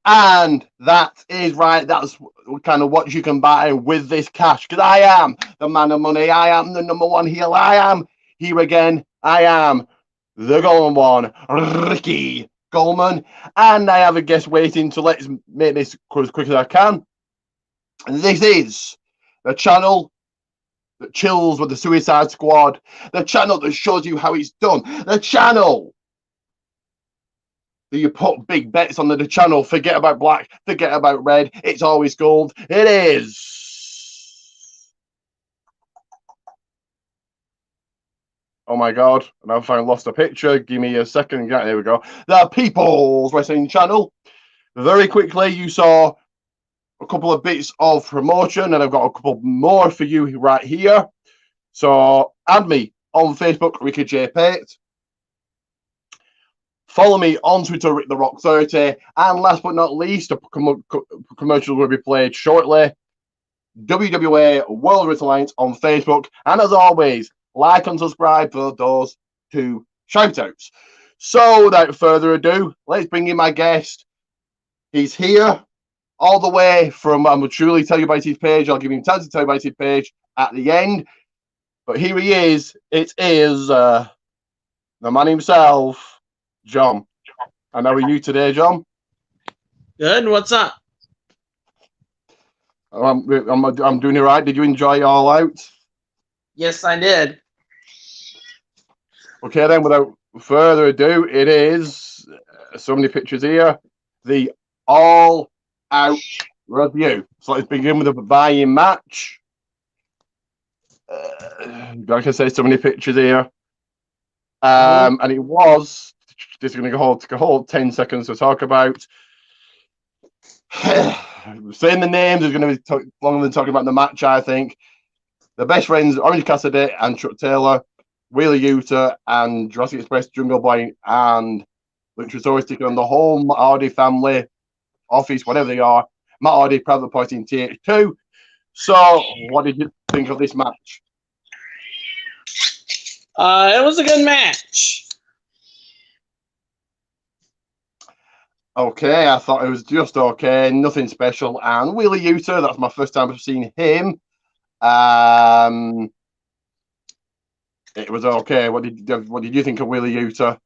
And that is right. That's kind of what you can buy with this cash. Because I am the man of money. I am the number one heel. I am here again. I am the golden one, Ricky Coleman. And I have a guest waiting. So let's make this as quick as I can. And this is the channel that chills with the Suicide Squad. The channel that shows you how it's done. The channel that you put big bets on the channel. Forget about black. Forget about red. It's always gold. It is. Oh my God. And I've finally lost a picture. Give me a second. Yeah, there we go. The People's Wrestling Channel. Very quickly, you saw a couple of bits of promotion, and I've got a couple more for you right here. So add me on Facebook, Ricky J. Pate. Follow me on Twitter, Rick the Rock 30. And last but not least, a commercial will be played shortly. WWA World Wrestling Alliance on Facebook. And as always, like and subscribe for those two shout-outs. So without further ado, let's bring in my guest. He's here all the way from, I will truly tell you about his page. I'll give him time to tell you about his page at the end. But here he is. It is the man himself, John. And how are you today, John? Good. What's up? I'm doing it right. Did you enjoy All Out? Yes, I did. Okay, then, without further ado, it is so many pictures here. The All Out review. So let's begin with a buy-in match. Like I say, so many pictures here. And it was, this is going to take a whole 10 seconds to talk about. Saying the names is going to be longer than talking about the match, I think. The best friends, Orange Cassidy and Chuck Taylor, Wheeler Yuta and Jurassic Express, Jungle Boy, and Luchasaurus taking on the whole Matt Hardy family, office, whatever they are. Matt Hardy, Private Party in TH2. So, what did you think of this match? It was a good match. Okay, I thought it was just okay, nothing special. And Wheeler Yuta, that's my first time I've seen him. It was okay. What did you think of Wheeler Yuta?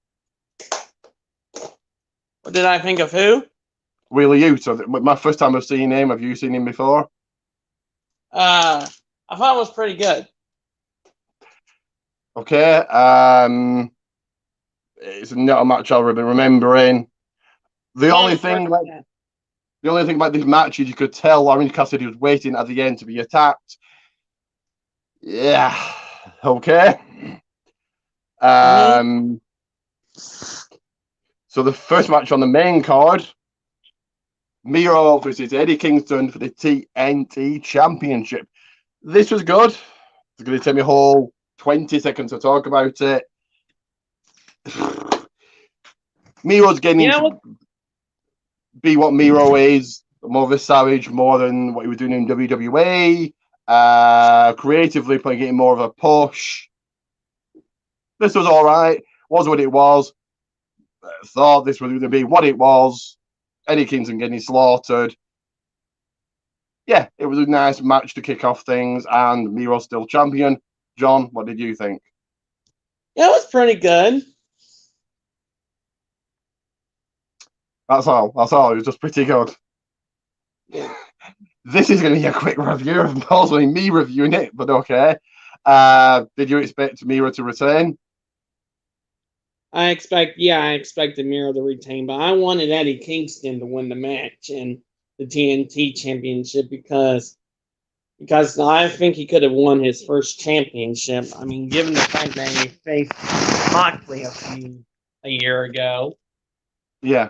What did I think of who? Wheeler Yuta. My first time I've seen him. Have you seen him before? I thought it was pretty good. Okay. It's not a match I'll be remembering. The only thing about this match is you could tell Orange Cassidy was waiting at the end to be attacked. Yeah. Okay. So the first match on the main card, Miro versus Eddie Kingston for the TNT Championship. This was good. It's going to take me a whole 20 seconds to talk about it. Miro's getting to be what Miro is, more of a savage, more than what he was doing in WWE. Creatively getting more of a push. This was all right. Was what it was. Thought this was going to be what it was. Eddie Kingston getting slaughtered. Yeah, it was a nice match to kick off things, and Miro's still champion. John, what did you think? Yeah, it was pretty good. That's all. It was just pretty good. This is going to be a quick review of mostly me reviewing it, but okay. Did you expect Miro to retain? I expected Miro to retain, but I wanted Eddie Kingston to win the match and the TNT Championship because I think he could have won his first championship. I mean, given the fact that he faced Moxley a year ago. Yeah.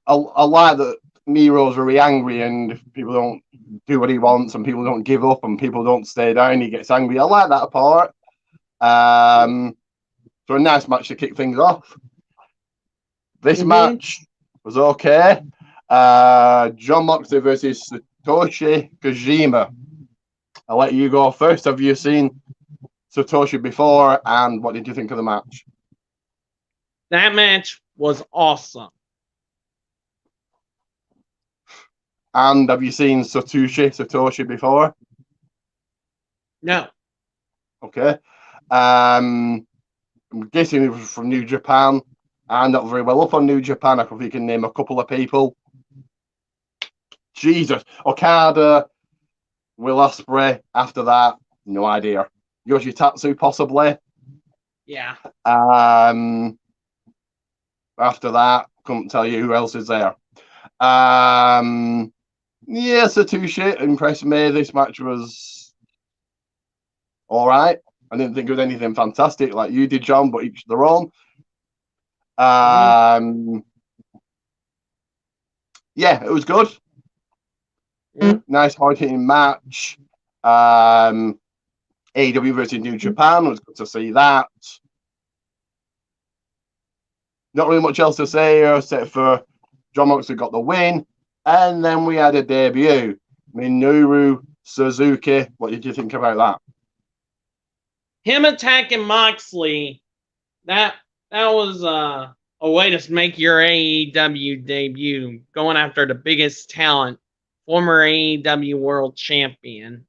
I like that Miro's very angry and people don't do what he wants and people don't give up and people don't stay down. He gets angry. I like that part. So a nice match to kick things off. This match was okay. Jon Moxley versus Satoshi Kojima. I'll let you go first. Have you seen Satoshi before, and what did you think of the match? That match was awesome. And have you seen Satoshi before? No. Okay. I'm guessing it was from New Japan. I'm not very well up on New Japan. I think you can name a couple of people. Jesus. Okada, Will Ospreay. After that, no idea. Yoshitatsu, possibly. Yeah. After that, couldn't tell you who else is there. Yeah, Satoshi impressed me. This match was all right. I didn't think it was anything fantastic like you did, John, but each their own. Yeah, it was good. Nice hard-hitting match. AEW versus New Japan, it was good to see that. Not really much else to say here, except for John Moxley got the win. And then we had a debut. Minoru Suzuki. What did you think about that? Him attacking Moxley, that was a way to make your AEW debut, going after the biggest talent, former AEW World Champion.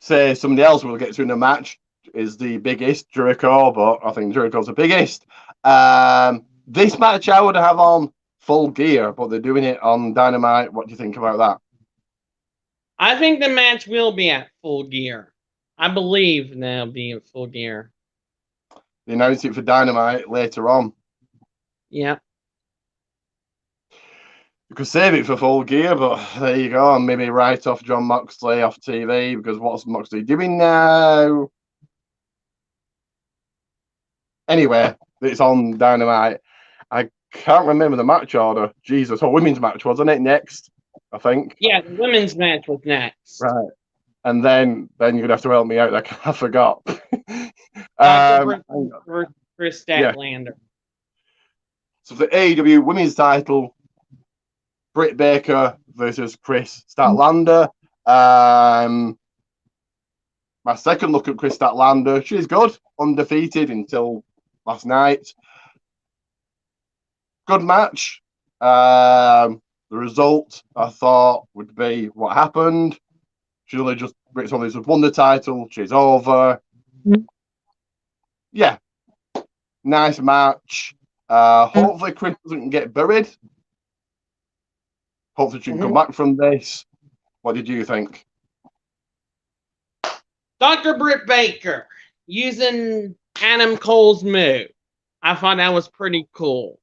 Say somebody else we'll get to in the match is the biggest, Jericho, but I think Jericho's the biggest. This match I would have on Full Gear, but they're doing it on Dynamite. What do you think about that? I think the match will be at Full Gear. I believe they'll be at Full Gear. They announced it for Dynamite later on. Yeah. You could save it for Full Gear, but there you go. And maybe write off John Moxley off TV, because what's Moxley doing now? Anyway, it's on Dynamite. I can't remember the match order. Jesus, a women's match, wasn't it? Next, I think. Yeah, the women's match was next. Right. And then you're gonna have to help me out. I forgot. Chris Statlander. Yeah. So the AEW Women's title, Britt Baker versus Chris Statlander. My second look at Chris Statlander, she's good, undefeated until last night. Good match. The result I thought would be what happened. She only just won the title. She's over. Yeah, nice match. Hopefully Chris doesn't get buried. Hopefully she can come back from this. What did you think? Dr. Britt Baker using Adam Cole's move. I thought that was pretty cool.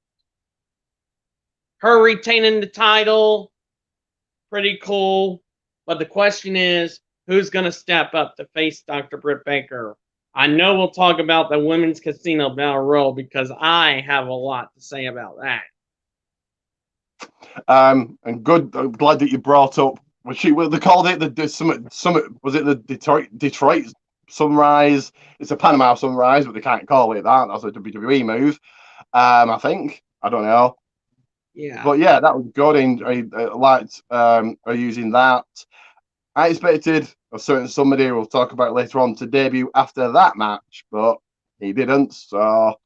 Her retaining the title, pretty cool. But the question is, who's going to step up to face Dr. Britt Baker? I know we'll talk about the Women's Casino Battle Royal because I have a lot to say about that. And good. I'm glad that you brought up. They called it the summit. Was it the Detroit Sunrise? It's a Panama Sunrise, but they can't call it that. That's a WWE move. I think. I don't know. Yeah. But yeah, that was good. I liked using that. I expected a certain somebody we'll talk about later on to debut after that match, but he didn't. So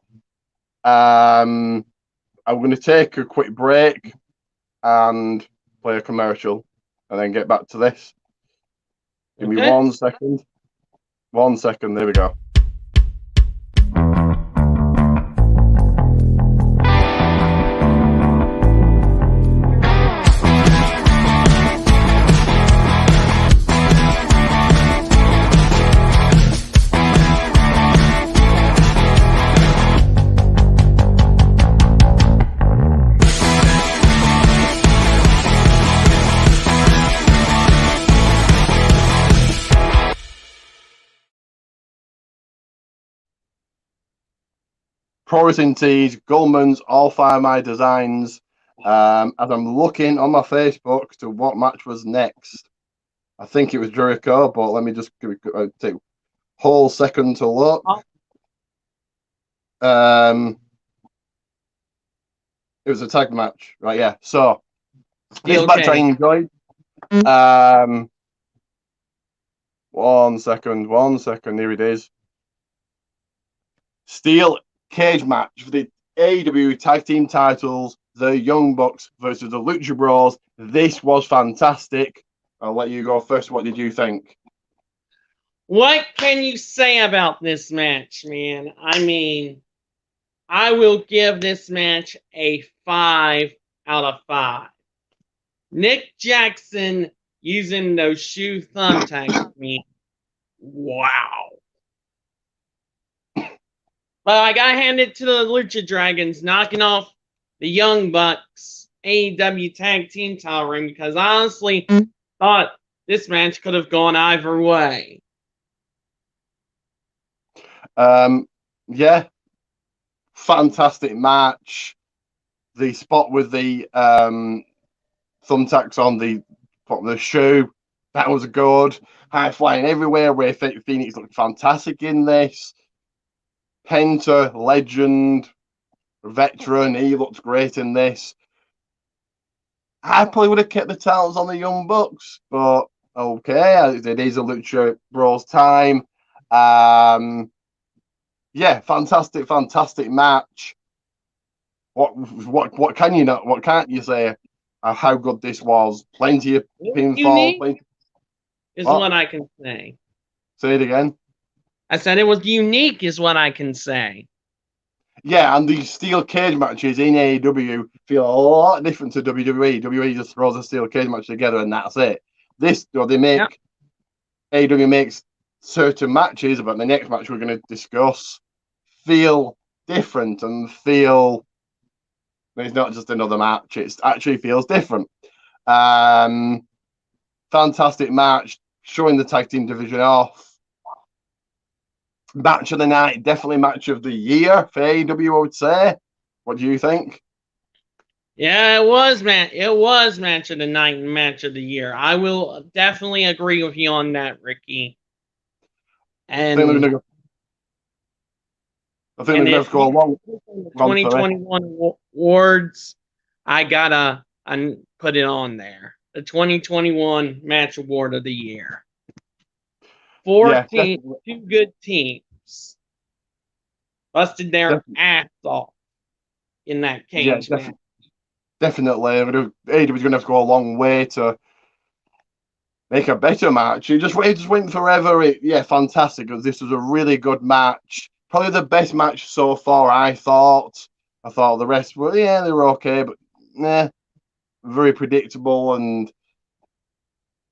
I'm going to take a quick break and play a commercial and then get back to this. Give me 1 second. 1 second. There we go. Pro Wrestling Tees, Goldman's, all 5 of my designs. As I'm looking on my Facebook to what match was next, I think it was Jericho, but let me just take a whole second to look. It was a tag match, right? Yeah. So this match I enjoyed. 1 second. Here it is. Steel cage match for the AEW tag team titles the Young Bucks versus the Lucha Bros. This was fantastic. I'll let you go first. What did you think? What can you say about this match, man? I mean, I will give this match a 5 out of 5. Nick Jackson using those shoe thumbtacks, man. Wow. But I gotta hand it to the Lucha Dragons knocking off the Young Bucks AEW Tag Team title ring, because I honestly thought this match could have gone either way. Yeah, fantastic match. The spot with the thumbtacks on the shoe, that was good. High flying everywhere. Where Phoenix looked fantastic in this. Penta, legend, veteran, he looked great in this. I probably would have kept the titles on the Young Bucks, but okay, it is a Lucha Bros time. Yeah, fantastic match. What can you not? What can't you say? How good this was? Plenty of pinfall. Is what I can say. Say it again. I said it was unique, is what I can say. Yeah, and the steel cage matches in AEW feel a lot different to WWE. WWE just throws a steel cage match together and that's it. This, they make AEW makes certain matches, but the next match we're going to discuss feel different and feel it's not just another match. It actually feels different. Fantastic match, showing the tag team division off. Match of the night, definitely match of the year for AEW, I would say. What do you think? Yeah, it was match of the night and match of the year. I will definitely agree with you on that, Ricky. And I think they're going to go along. 2021 awards, I gotta put it on there. The 2021 match award of the year. 2 good teams busted their ass off in that cage match. Definitely. AEW was going to have to go a long way to make a better match. It just went forever. Fantastic. Because this was a really good match. Probably the best match so far, I thought. I thought the rest were, they were okay, but very predictable. And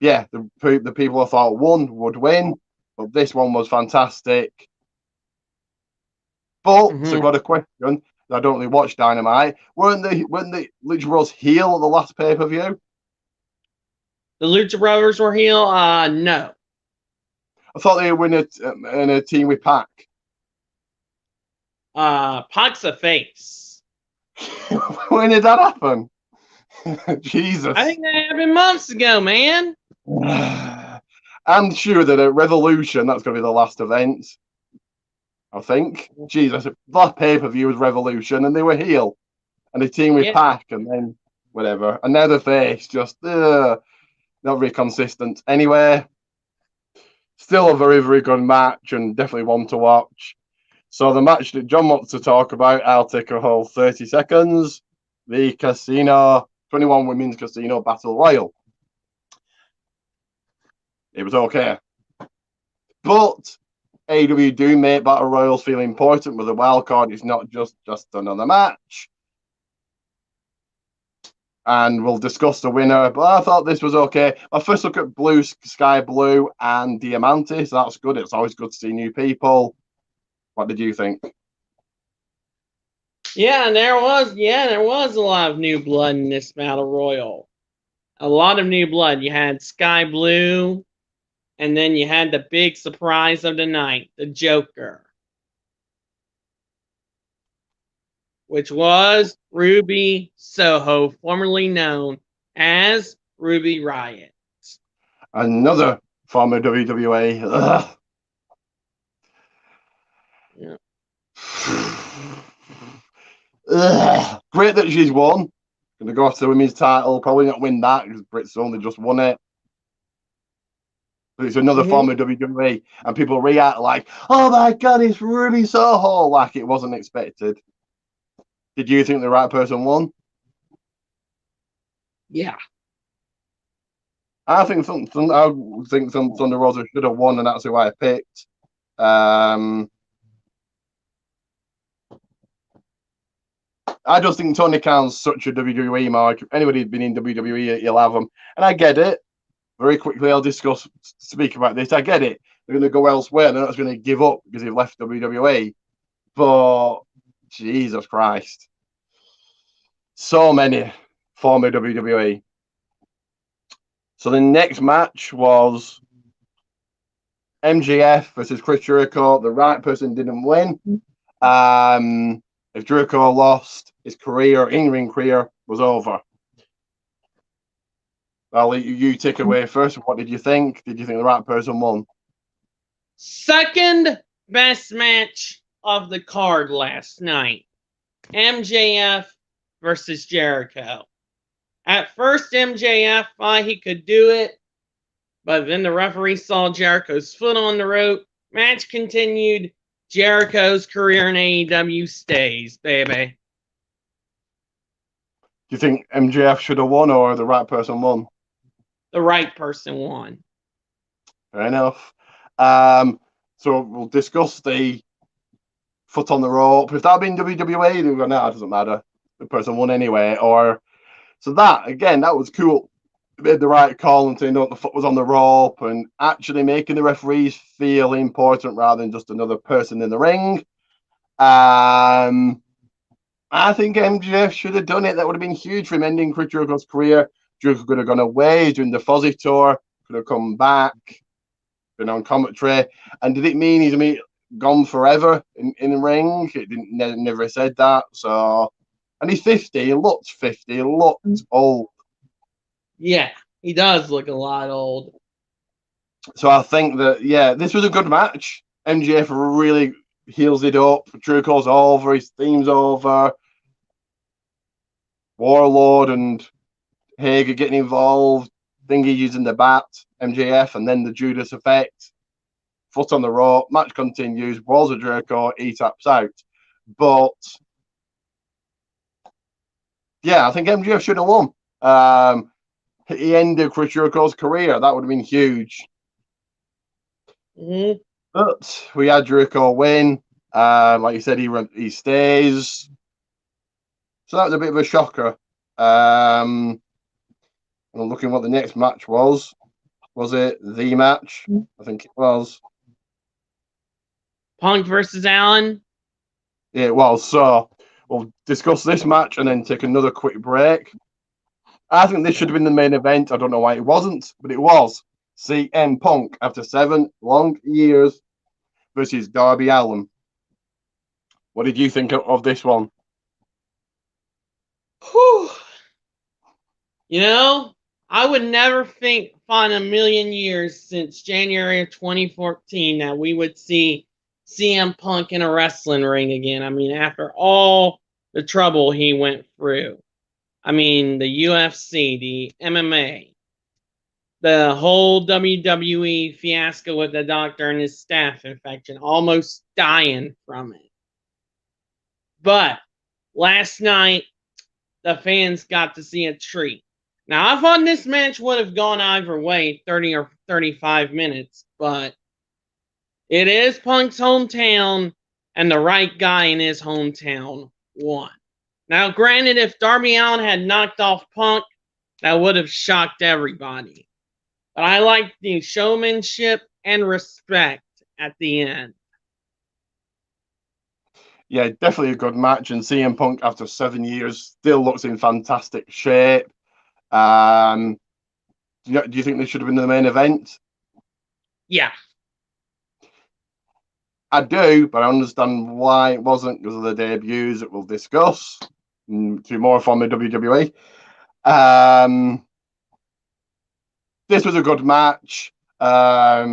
the people I thought won would win. But this one was fantastic. But I've got a question. I don't really watch Dynamite. Weren't the Lucha Bros heel at the last pay-per-view? The Lucha Brothers were heel? No. I thought they were in a team with Pac. Pac's a face. When did that happen? Jesus. I think that happened months ago, man. I'm sure that at Revolution, that's going to be the last event. I think. Jesus, that pay-per-view was Revolution, and they were heel. And a team with Pac, and then whatever. And now the face, just not very consistent. Anyway, still a very, very good match, and definitely one to watch. So the match that John wants to talk about, I'll take a whole 30 seconds. The Casino, 21 Women's Casino Battle Royal. It was okay. But AEW do make Battle Royals feel important with a wild card. It's not just another match. And we'll discuss the winner. But I thought this was okay. My first look at Blue, Sky Blue, and Diamante. So that's good. It's always good to see new people. What did you think? Yeah, there was a lot of new blood in this Battle Royal. A lot of new blood. You had Sky Blue, and then you had the big surprise of the night, the Joker, which was Ruby Soho, formerly known as Ruby Riott. Another former WWE. Ugh. Yeah. Ugh. Great that she's won. Going to go after the women's title. Probably not win that because Brit's only just won it. But it's another former WWE. And people react like, oh my God, it's Ruby Soho. Like it wasn't expected. Did you think the right person won? Yeah. I think Thunder Rosa should have won, and that's who I picked. I just think Tony Khan's such a WWE mark. If anybody's been in WWE, you'll have them. And I get it. Very quickly, I'll speak about this. I get it. They're going to go elsewhere. They're not going to give up because they've left WWE. But, Jesus Christ. So many former WWE. So the next match was MJF versus Chris Jericho. The right person didn't win. If Jericho lost, his in-ring career was over. I'll let you take away first. What did you think? Did you think the right person won? Second best match of the card last night. MJF versus Jericho. At first, MJF thought he could do it, but then the referee saw Jericho's foot on the rope. Match continued. Jericho's career in AEW stays, baby. Do you think MJF should have won or the right person won? The right person won. Fair enough. So we'll discuss the foot on the rope. If that had been WWE, they would go, no, it doesn't matter. The person won anyway. So that, again, that was cool. They made the right call and saying, no, the foot was on the rope and actually making the referees feel important rather than just another person in the ring. I think MJF should have done it. That would have been huge for him ending Chris Jericho's career. Jericho could have gone away during the Fozzy tour, could have come back, been on commentary. And did it mean he's gone forever in the ring? It never said that. So, and he's 50. He looked 50. He looked old. Yeah, he does look a lot old. So I think that, yeah, this was a good match. MJF really heals it up. Jericho's over. His theme's over. Warlord and Hager getting involved. Thingy using the bat. MJF and then the Judas effect. Foot on the rope. Match continues. Walls of Jericho. He taps out. But yeah, I think MJF should have won. He ended Chris Jericho's career. That would have been huge. Mm-hmm. But we had Jericho win. Like you said, he stays. So that was a bit of a shocker. I'm looking what the next match was. Was it the match? I think it was. Punk versus Allen? Yeah, it was. So we'll discuss this match and then take another quick break. I think this should have been the main event. I don't know why it wasn't, but it was. CM Punk, after 7 long years, versus Darby Allin. What did you think of this one? Whew. You know, I would never think in a million years since January of 2014 that we would see CM Punk in a wrestling ring again. I mean, after all the trouble he went through. I mean, the UFC, the MMA, the whole WWE fiasco with the doctor and his staph infection, almost dying from it. But last night, the fans got to see a treat. Now, I thought this match would have gone either way, 30 or 35 minutes, but it is Punk's hometown, and the right guy in his hometown won. Now, granted, if Darby Allin had knocked off Punk, that would have shocked everybody. But I like the showmanship and respect at the end. Yeah, definitely a good match. And CM Punk, after 7 years, still looks in fantastic shape. Do you think this should have been the main event? Yeah. I do, but I understand why it wasn't because of the debuts that we'll discuss. To more from the WWE. This was a good match. A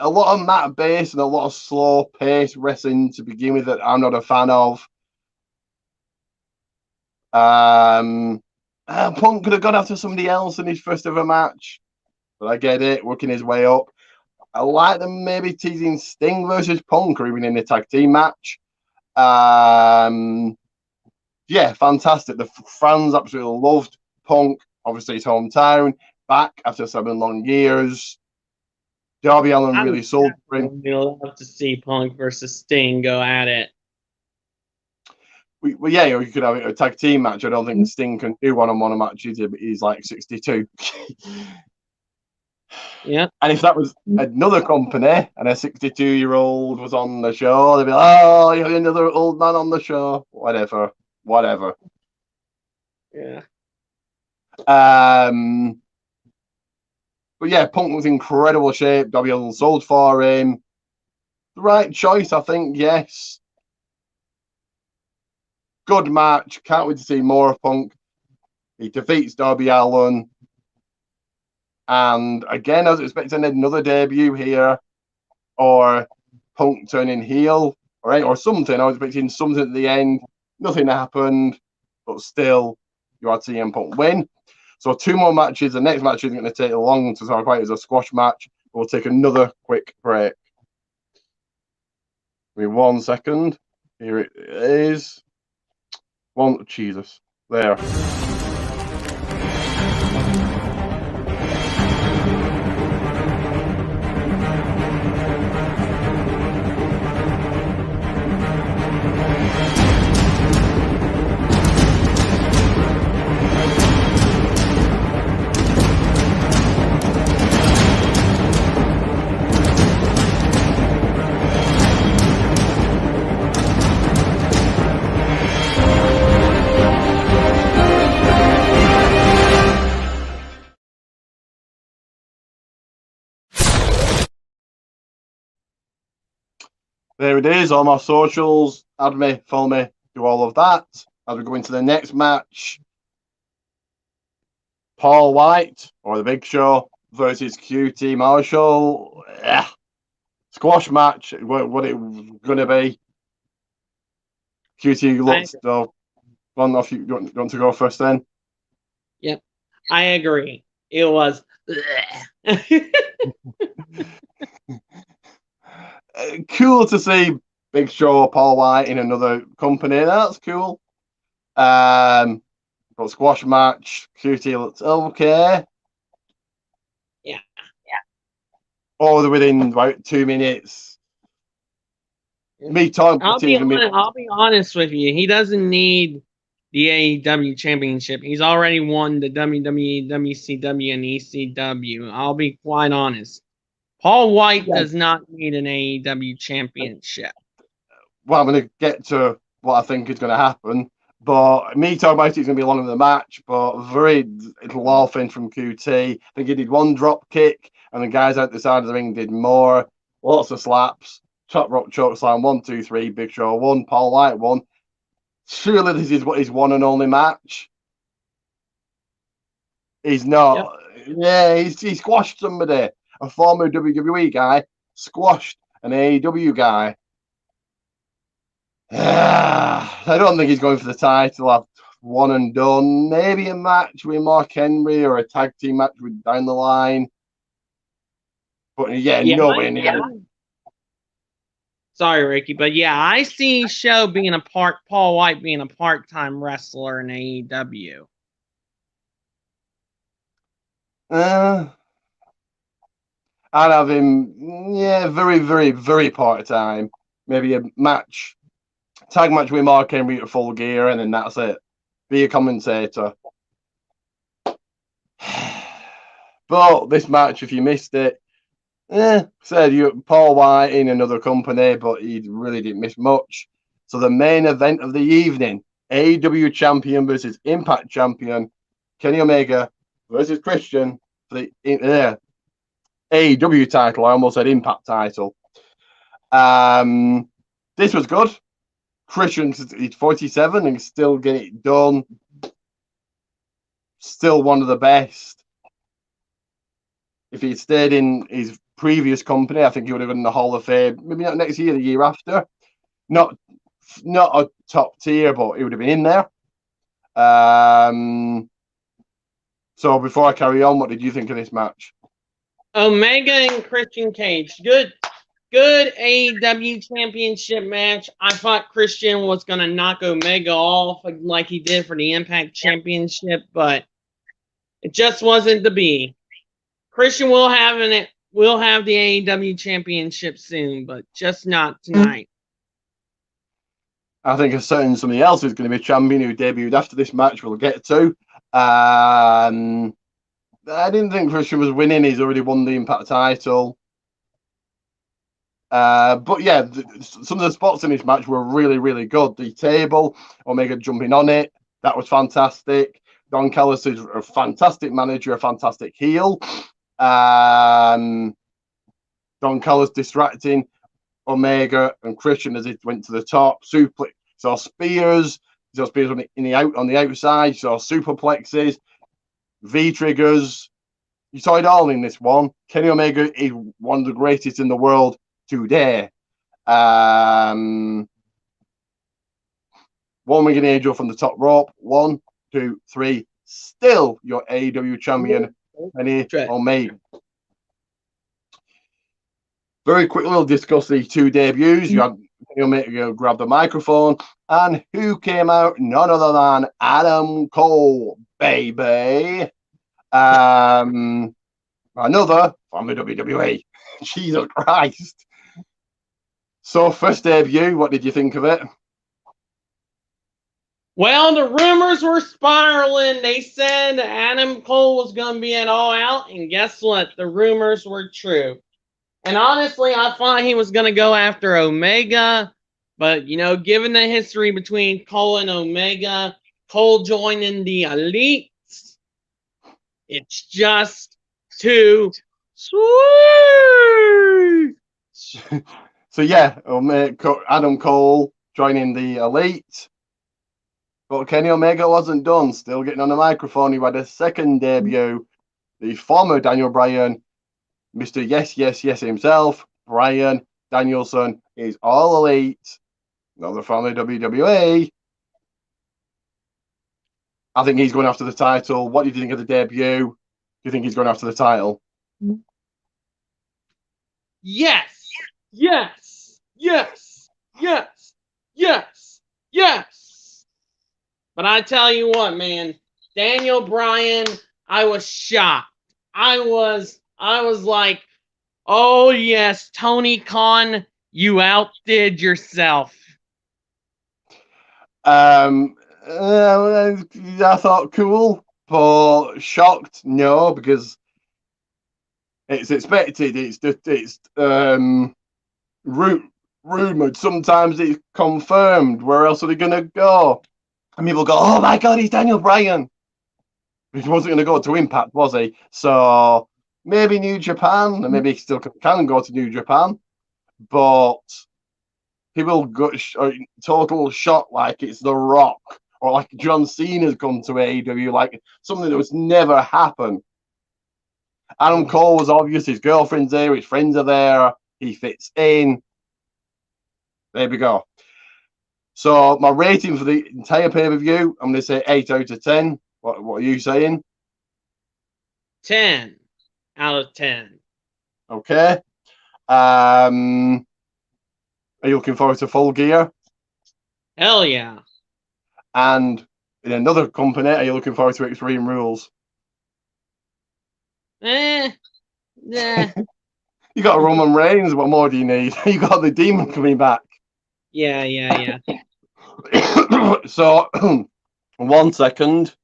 lot of mat base and a lot of slow pace wrestling to begin with that I'm not a fan of. Punk could have gone after somebody else in his first ever match, but I get it, working his way up. I like them maybe teasing Sting versus Punk or even in a tag team match. Yeah, fantastic. The fans absolutely loved Punk obviously his hometown, back after 7 long years. Darby Allin really sold for him. We'll have to see Punk versus Sting go at it. Well, yeah, you could have a tag team match. I don't think Sting can do one-on-one matches. He's like 62. Yeah. And if that was another company and a 62-year-old was on the show, they'd be like, "Oh, you're another old man on the show." Whatever. Yeah. But yeah, Punk was in incredible shape. Darby Allin sold for him. The right choice, I think. Yes. Good match. Can't wait to see more of Punk. He defeats Darby Allin. And again, I was expecting another debut here, or Punk turning heel, or something. I was expecting something at the end. Nothing happened, but still, you had CM Punk win. So 2 more matches. The next match isn't going to take long to talk about. It's a squash match. We'll take another quick break. Give me 1 second. Here it is. Jesus. There. There it is, all my socials. Add me, follow me, do all of that. As we go into the next match, Paul White, or The Big Show, versus QT Marshall. Yeah. Squash match, what it was going to be. QT looks, so one off. You want to go first then? Yep, I agree. It was. Cool to see Big Show, Paul White in another company. That's cool. But squash match, QT looks okay. Yeah. Oh, they're within about 2 minutes. I'll be honest with you. He doesn't need the AEW championship. He's already won the WWE, WCW, and ECW. I'll be quite honest. Paul White does not need an AEW championship. Well, I'm going to get to what I think is going to happen. But me talking about it's going to be longer than the match, but very little offense from QT. I think he did 1 drop kick, and the guys out the side of the ring did more. Lots of slaps. Top rope choke slam, 1, 2, 3. Big Show 1, Paul White 1. Surely this is what his one and only match. He's not. Yep. Yeah, he squashed somebody. A former WWE guy squashed an AEW guy. I don't think he's going for the title. I've one and done. Maybe a match with Mark Henry or a tag team match with down the line. But nowhere near. Sorry, Ricky, but I see Show being Paul White being a part-time wrestler in AEW. I'd have him, very, very, very part-time. Maybe a match, tag match with Mark Henry at Full Gear, and then that's it. Be a commentator. But this match, if you missed it, said you Paul White in another company, but he really didn't miss much. So the main event of the evening, AEW champion versus Impact champion, Kenny Omega versus Christian for the AEW title. I almost said Impact title. This was good. Christian's 47 and still getting it done. Still one of the best. If he stayed in his previous company, I think he would have gone in the Hall of Fame. Maybe not next year, the year after. Not a top tier, but he would have been in there. So before I carry on, what did you think of this match? Omega and Christian Cage. Good AEW championship match. I thought Christian was going to knock Omega off like he did for the Impact championship, but It just wasn't to be. Christian will have the AEW championship soon, but just not tonight. I think certain somebody else is going to be champion who debuted after this match. We'll get to. I didn't think Christian was winning. He's already won the Impact title. But yeah, some of the spots in this match were really, really good. The table, Omega jumping on it, that was fantastic. Don Callis is a fantastic manager, a fantastic heel. Don Callis distracting Omega and Christian as it went to the top. Suplex, saw spears, on the outside, saw superplexes, V triggers. You saw it all in this one. Kenny Omega is one of the greatest in the world today. One winged angel from the top rope. 1, 2, 3. Still your AEW champion, Kenny Omega. Very quickly, we'll discuss the two debuts. You had Kenny Omega grab the microphone, and who came out? None other than Adam Cole, baby. Another from the WWE. Jesus Christ. So, first debut, what did you think of it? Well, the rumors were spiraling. They said Adam Cole was going to be at All Out, and guess what? The rumors were true. And honestly, I thought he was going to go after Omega, but, given the history between Cole and Omega, Cole joining the Elite, it's just too sweet. So yeah, Adam Cole joining the Elite. But Kenny Omega wasn't done. Still getting on the microphone. He had a second debut. The former Daniel Bryan, Mr. Yes, Yes, Yes himself, Bryan Danielson, is All Elite. Another from the WWE. I think he's going after the title. What did you think of the debut? Do you think he's going after the title? Yes. Yes. Yes. Yes. Yes. Yes. But I tell you what, man, Daniel Bryan, I was shocked. I was like, oh yes, Tony Khan, you outdid yourself. I thought cool, but shocked, no, because it's expected. It's rumored. Sometimes it's confirmed. Where else are they gonna go? And people go, "Oh my God, he's Daniel Bryan." He wasn't going to go to Impact, was he? So maybe New Japan, and maybe he still can go to New Japan, but he will go total shock like it's The Rock or like John Cena's come to AEW, like something that was never happened. Adam Cole was obvious. His girlfriend's there, his friends are there, he fits in. There we go. So my rating for the entire pay-per-view, I'm going to say 8 out of 10. What are you saying? 10 out of 10. Okay. Are you looking forward to Full Gear? Hell yeah. And in another company, are you looking forward to Extreme Rules? Yeah. You got Roman Reigns. What more do you need? You got the Demon coming back. Yeah. So, 1 second.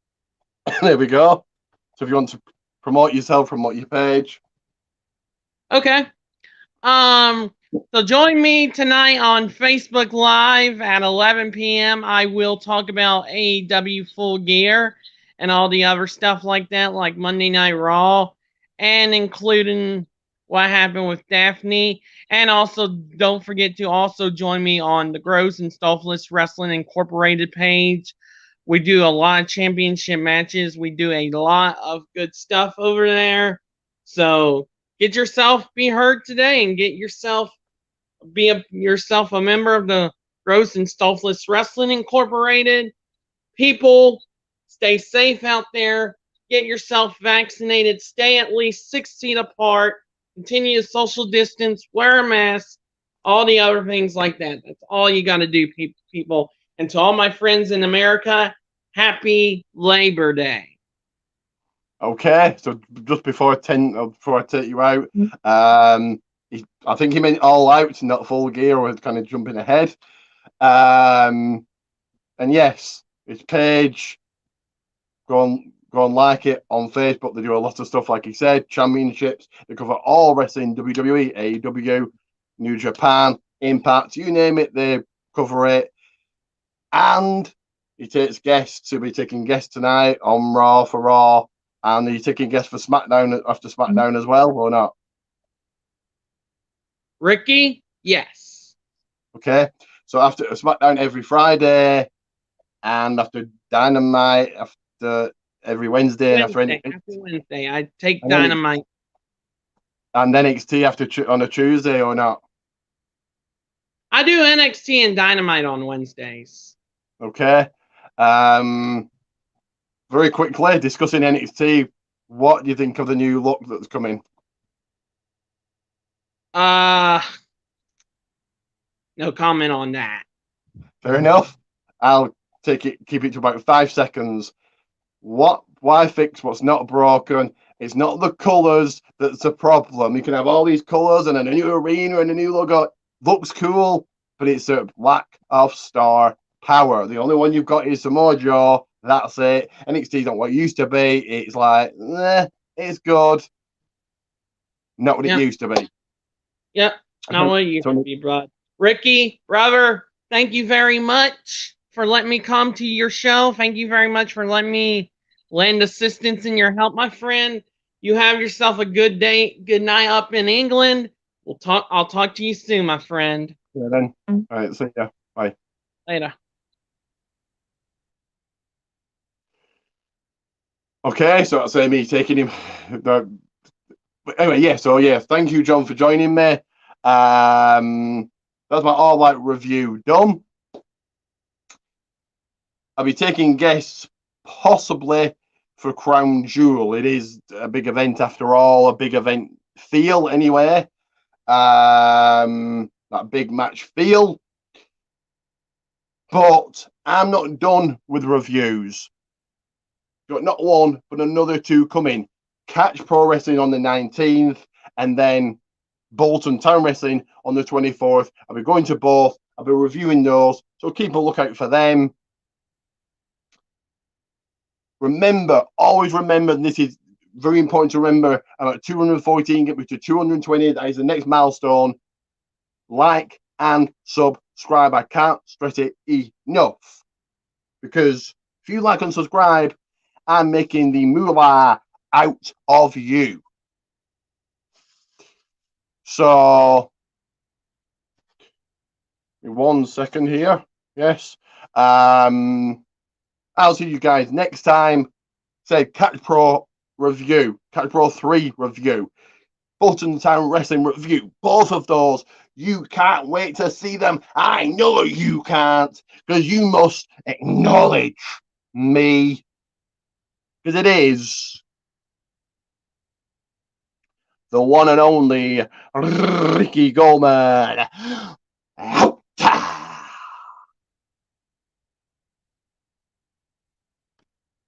There we go. So if you want to promote yourself, promote your page. Okay. So join me tonight on Facebook Live at 11 p.m. I will talk about AEW Full Gear and all the other stuff like that, like Monday Night Raw, and including what happened with Daphne. And also, don't forget to also join me on the Gross and Stolfless Wrestling Incorporated page. We do a lot of championship matches. We do a lot of good stuff over there. So get yourself be heard today and get yourself yourself a member of the Gross and Stolfless Wrestling Incorporated. People, stay safe out there. Get yourself vaccinated. Stay at least 6 feet apart. Continue to social distance. Wear a mask. All the other things like that. That's all you got to do, people. And to all my friends in America, happy Labor Day. Okay, so just before before I take you out, I think he meant all out, not full gear. Was kind of jumping ahead. And yes, it's Page. Go and like it on Facebook. They do a lot of stuff, like he said, championships. They cover all wrestling, WWE, AEW, New Japan, Impact, you name it, they cover it. And he takes guests. He'll be taking guests tonight on Raw for Raw. And he's taking guests for SmackDown after SmackDown as well, or not? Ricky, yes. Okay. So after SmackDown every Friday, and after Dynamite, after every Wednesday, After Wednesday, I take Dynamite. And NXT on a Tuesday, or not? I do NXT and Dynamite on Wednesdays. Okay. Very quickly, discussing NXT, what do you think of the new look that's coming? No comment on that. Fair enough. I'll keep it to about 5 seconds. Why fix what's not broken? It's not the colours that's a problem. You can have all these colours and a new arena and a new logo. Looks cool, but it's a lack of star power. The only one you've got is Samoa Joe. That's it. NXT's not what it used to be. It's like, it's good. Not what it used to be. Yep, not what it used to be, bro. Ricky, brother, thank you very much for letting me come to your show. Thank you very much for letting me lend assistance in your help, my friend. You have yourself a good day, good night up in England. I'll talk to you soon, my friend. Yeah, then. All right, see ya. Bye. Later. Okay, so that's me taking him. But anyway, yeah. So yeah, thank you, John, for joining me. That's my All Out review done. I'll be taking guests possibly for Crown Jewel. It is a big event after all, a big event feel anyway. That big match feel. But I'm not done with reviews. Got not one, but another two coming. Catch Pro Wrestling on the 19th, and then Bolton Town Wrestling on the 24th. I'll be going to both. I'll be reviewing those, so keep a lookout for them. Remember, always remember, and this is very important to remember, I'm at 214, get me to 220. That is the next milestone. Like and subscribe. I can't stress it enough. Because if you like and subscribe, I'm making the moolah out of you. So, 1 second here. Yes. I'll see you guys next time. Say Catch Pro review, Catch Pro 3 review, Bolton Town Wrestling review. Both of those. You can't wait to see them. I know you can't, because you must acknowledge me. Because it is the one and only Ricky Goldman.